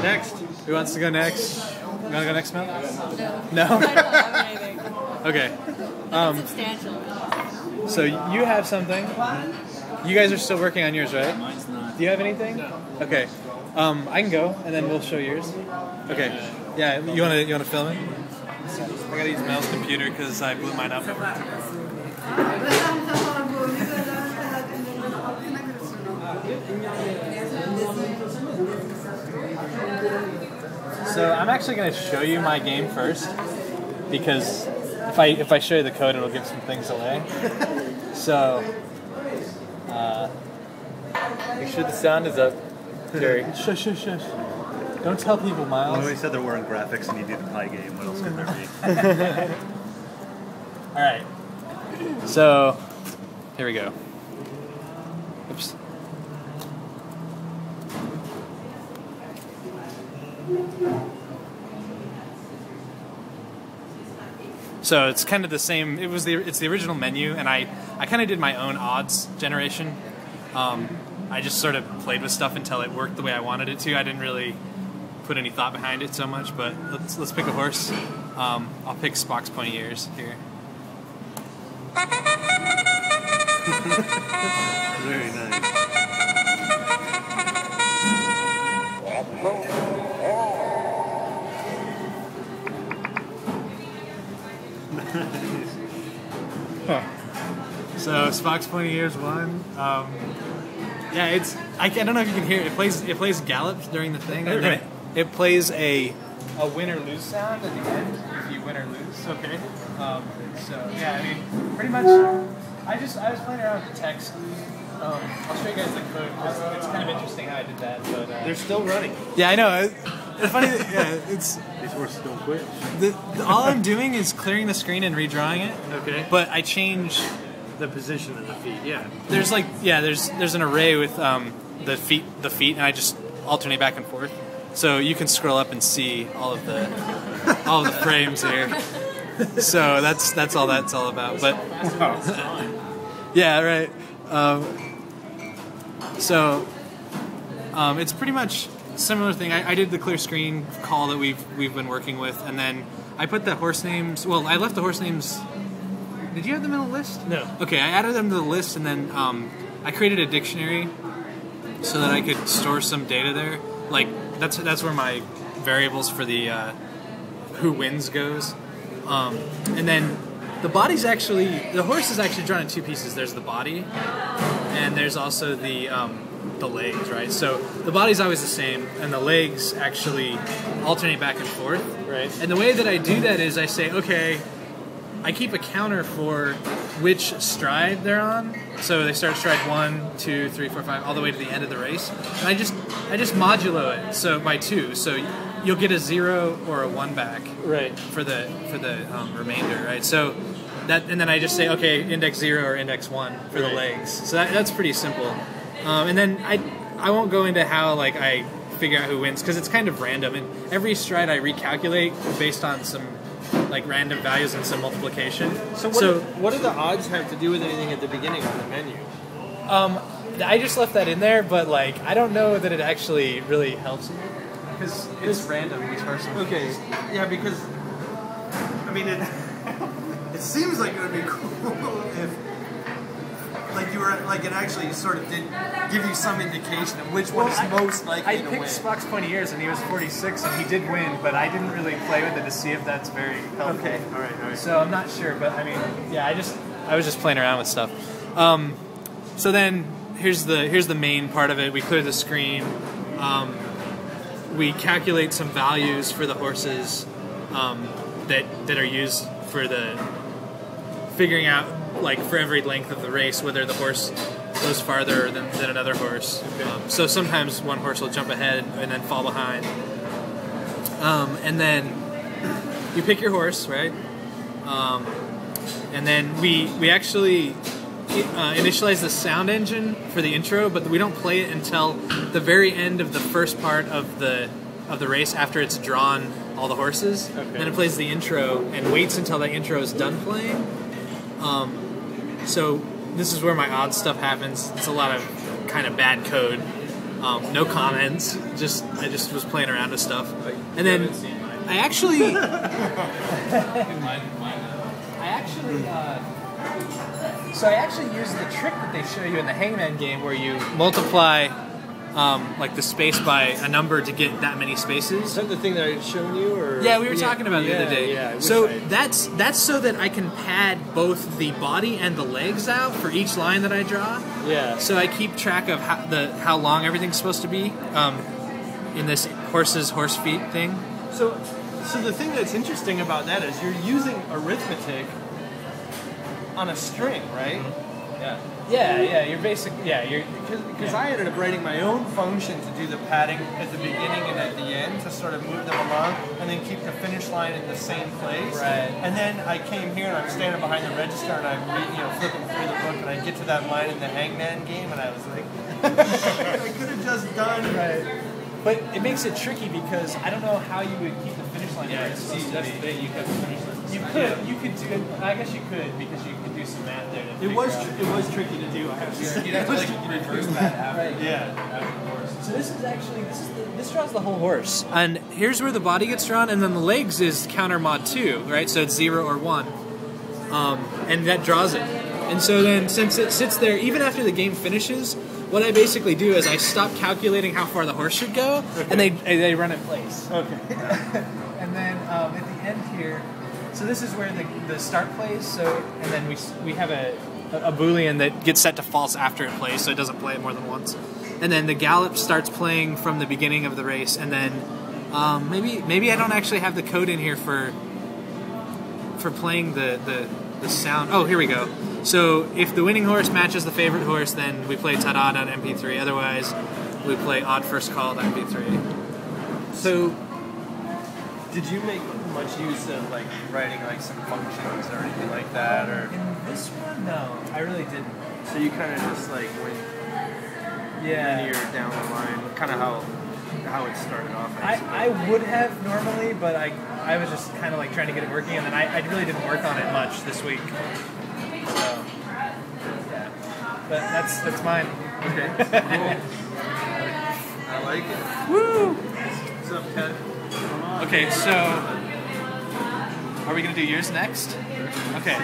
next? Who wants to go next? You want to go next, Mel? No. No? I don't have anything. Okay. Substantial. So you have something. You guys are still working on yours, right? Mine's not. Do you have anything? No. Okay. I can go, and then we'll show yours. Okay. Yeah. You wanna film it? I gotta use Mel's computer because I blew mine up. So I'm actually gonna show you my game first because if I show you the code, it'll give some things away. So. Make sure the sound is up, Jerry. Shush, shush, shush. Don't tell people, Miles. Well, we said there weren't graphics and you do the pie game. What else could there be? Alright. So, here we go. Oops. So it's kind of the same. It's the original menu, and I kind of did my own odds generation. I just sort of played with stuff until it worked the way I wanted it to. I didn't really put any thought behind it so much, but let's pick a horse. I'll pick Spock's pointy ears here. Very nice. Huh. So Spock's pointy ears won. Yeah, it's I don't know if you can hear it. It plays gallops during the thing, and then it plays a win or lose sound at the end if you win or lose. Okay. So yeah, I mean, pretty much. I was playing around with the text. I'll show you guys the code. It's kind of interesting how I did that, but They're still running. yeah, I know. It's funny. Yeah, it's These horses don't quit. all I'm doing is clearing the screen and redrawing it. Okay. But I change. The position of the feet, yeah. There's there's an array with the feet, and I just alternate back and forth. So you can scroll up and see all of the frames here. So that's all about. But yeah, right. So it's pretty much a similar thing. I did the clear screen call that we've been working with, and then I put the horse names. Well, I left the horse names. Did you have them in a list? No. Okay, I added them to the list, and then I created a dictionary so that I could store some data there. Like that's where my variables for the who wins goes. And then the horse is actually drawn in two pieces. There's the body, and there's also the legs, right? So the body's always the same, and the legs actually alternate back and forth. Right. And the way that I do that is I say, okay, I keep a counter for which stride they're on. So they start stride 1, 2, 3, 4, 5, all the way to the end of the race. And I just modulo it so by 2. So you'll get a 0 or a 1 back. Right. For the remainder, right? So and then I just say, okay, index 0 or index 1 for the legs. So that's pretty simple. And then I won't go into how like I figure out who wins because it's kind of random. And every stride I recalculate based on some like random values and some multiplication. So what do the odds have to do with anything at the beginning of the menu? I just left that in there, but like I don't know that it actually really helps you because it's random each person. Okay. Yeah, because I mean it seems like it would be cool if like you were like it actually sort of did give you some indication of which one is most likely to win. I picked Spock's pointy ears and he was 46 and he did win, but I didn't really play with it to see if that's very helpful. Okay, all right. So I'm not sure, but I mean, yeah, I was just playing around with stuff. So then here's the main part of it. We clear the screen. We calculate some values for the horses that are used for the figuring out like for every length of the race whether the horse goes farther than another horse. Okay. So sometimes one horse will jump ahead and then fall behind. And then you pick your horse, right? And then we actually initialize the sound engine for the intro, but we don't play it until the very end of the first part of the race after it's drawn all the horses. Okay. Then it plays the intro and waits until that intro is done playing. So this is where my odd stuff happens. It's a lot of kind of bad code. No comments. I just was playing around with stuff, and then I actually so I actually used the trick that they show you in the Hangman game where you multiply like the space by a number to get that many spaces. Is that the thing that I showed you? Or? Yeah, we were talking about it the other day. Yeah, so that's so that I can pad both the body and the legs out for each line that I draw. Yeah. So I keep track of how long everything's supposed to be in this horse feet thing. So the thing that's interesting about that is you're using arithmetic on a string, right? Yeah. You're because I ended up writing my own function to do the padding at the beginning and at the end to sort of move them along and then keep the finish line in the same place. Right. And then I came here and I'm standing behind the register and I'm flipping through the book and I get to that line in the Hangman game and I was like, I could have just done right. But it makes it tricky because I don't know how you would keep the finish line. Yeah, see, that's the thing. You kept the finish line. You could do. I guess you could because you could do some math there. It was tricky to do. I have to say. You'd have to like reverse that after. Right. Yeah. So this draws the whole horse. And here's where the body gets drawn, and then the legs is counter mod 2, right? So it's 0 or 1, and that draws it. And so then since it sits there, even after the game finishes, what I basically do is I stop calculating how far the horse should go, and they run in place. Okay. And then at the end here, so this is where the start plays. So and then we have a boolean that gets set to false after it plays, so it doesn't play it more than once. And then the gallop starts playing from the beginning of the race, and then maybe I don't actually have the code in here for playing the sound. Oh, here we go. So if the winning horse matches the favorite horse, then we play ta-da.mp3. Otherwise, we play odd first call.mp3. So, did you make much use of like writing like some functions or anything like that, or? In this one, no, I really didn't. So you kind of just like went linear down the line, kind of how it started off. I would have normally, but I was just kind of like trying to get it working, and then I really didn't work on it much this week. So, yeah. But that's mine. Okay. Cool. I like it. Woo! What's up, Ted? Okay, so are we gonna do yours next? Okay.